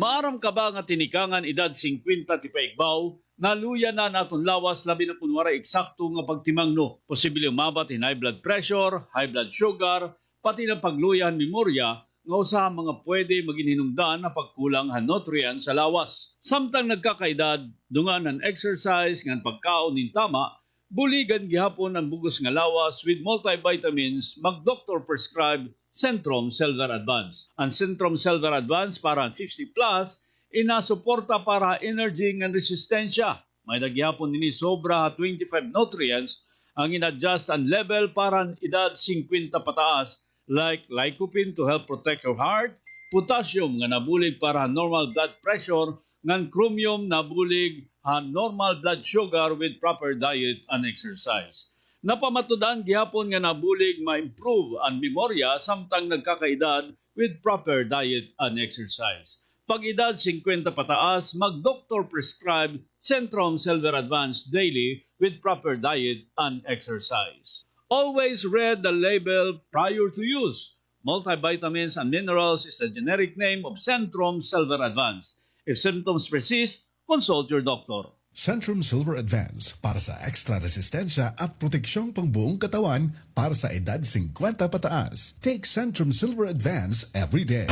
Maaram ka ba nga tinikangan edad 50 ti paigbaw, naluya na naton lawas labi na kunwara eksakto nga pagtimangno. Posible umabat in high blood pressure, high blood sugar, pati na pagluyan memorya nga usa mga pwede maginhinungdan na pagkulang han nutrients sa lawas. Samtang nagkakaedad, dungan ang exercise ngan pagkaon nin tama, buligan gihapon ang bugos nga lawas with multivitamins mag-doctor prescribed Centrum Silver Advance. Ang Centrum Silver Advance para 50 plus, inasuporta para energy ng resistensya. May nagyapon nini sobra 25 nutrients ang in-adjust ang level para edad 50 pataas like lycopene to help protect your heart, potassium nga nabulig para normal blood pressure, ngan chromium nabulig normal blood sugar with proper diet and exercise. Napamatudan gihapon nga nabulig ma-improve ang memorya samtang nagkakaedad with proper diet and exercise. Pag edad 50 pataas, mag-doctor prescribed Centrum Silver Advance daily with proper diet and exercise. Always read the label prior to use. Multivitamins and minerals is the generic name of Centrum Silver Advance. If symptoms persist, consult your doctor. Centrum Silver Advance para sa extra resistensya at proteksyong pangbuong katawan para sa edad 50 pataas. Take Centrum Silver Advance every day.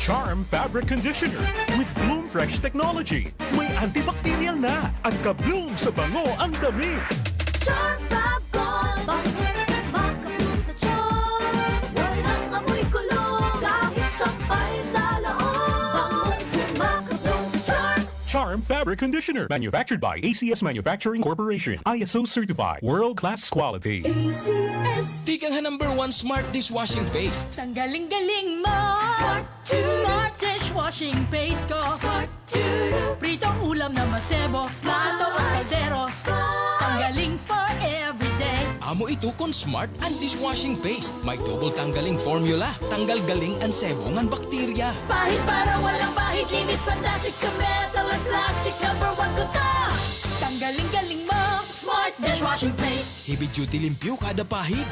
Charm Fabric Conditioner with Bloom Fresh Technology. May antibacterial na at ka-bloom sa bango ang dami. Charm Fab Gold, makabloom sa charm. Walang amoy kulong, kahit sampay sa loob. Makabloom sa charm. Charm Fabric Conditioner. Manufactured by ACS Manufacturing Corporation. ISO certified. World-class quality. ACS. Tikang #1 Smart Dishwashing Paste. Tanggaling-galing mo. Smart dishwashing paste ko. Smart Pritong ulam na masebo. Plato at kaldero. Tanggaling for everyday. Amo ito kon Smart and Dishwashing Paste. May double tanggaling formula. Tanggal galing ang sebo ngan bakterya. Pahit para walang bahid. Linis fantastic sa metal at plastic. #1 ko ta. Tanggaling-galing mo. Smart dishwashing paste. Heavy duty limpyo kada pahid.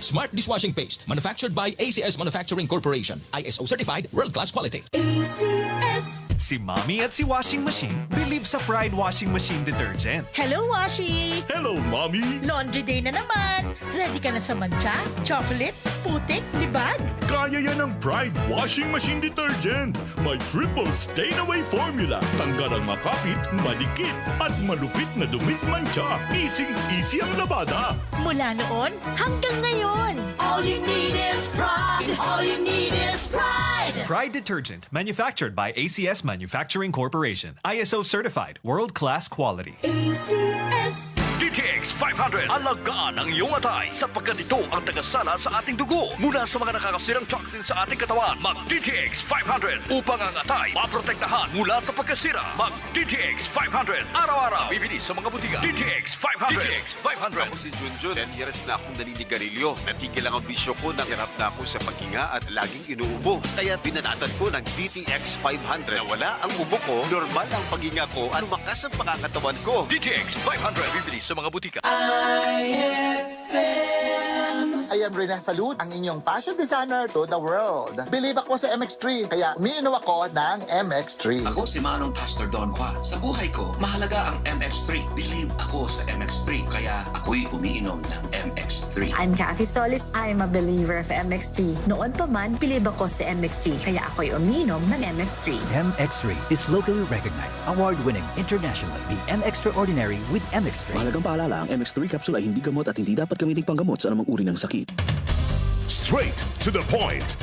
Smart Dishwashing Paste. Manufactured by ACS Manufacturing Corporation. ISO certified. World-class quality. ACS. Si Mommy at si Washing Machine believe sa Pride Washing Machine Detergent. Hello, Washi! Hello, Mommy! Laundry day na naman. Ready ka na sa mancha, chocolate, putik, libag? Kaya yan ang Pride Washing Machine Detergent. May triple stain-away formula. Tanggal ang makapit, madikit, at malupit na dumit mancha. Easy-easy ang labada. Mula noon hanggang ngayon. All you need is pride. All you need is pride. Pride Detergent, manufactured by ACS Manufacturing Corporation. ISO certified, world-class quality. ACS. DTX 500. Alagaan ang iyong atay sapagkat ito ang tagasala sa ating dugo mula sa mga nakakasirang toxins sa ating katawan. Mag-DTX 500 upang ang atay maprotektahan mula sa pagkasira. Mag-DTX 500. Araw-araw. Bibili sa mga butika. DTX 500. DTX 500. Ako si Junjun. 10 years na akong naninigarilyo. Natigil ang bisyo ko nang hirap na ako sa paghinga at laging inuubo. Kaya binanatan ko ng DTX 500. Nawala ang ubo ko, normal ang paghinga ko at lumakas ang pangangatawan ko. DTX 500. Bibili sa mga butika. I am Rina Salud, ang inyong fashion designer to the world. Believe ako sa MX3, kaya umiinom ako ng MX3. Ako si Manong Pastor Don Juan. Sa buhay ko, mahalaga ang MX3. Believe ako sa MX3, kaya ako'y umiinom ng MX3. I'm Kathy Solis. I'm a believer of MX3. Noon pa man, believe ako sa MX3, kaya ako'y umiinom ng MX3. MX3 is locally recognized, award-winning internationally. The MX-Traordinary with MX3. Mahalagang paalala, ang MX3 capsule ay hindi gamot at hindi dapat gamitin panggamot sa anumang uri ng sakit. Straight to the point.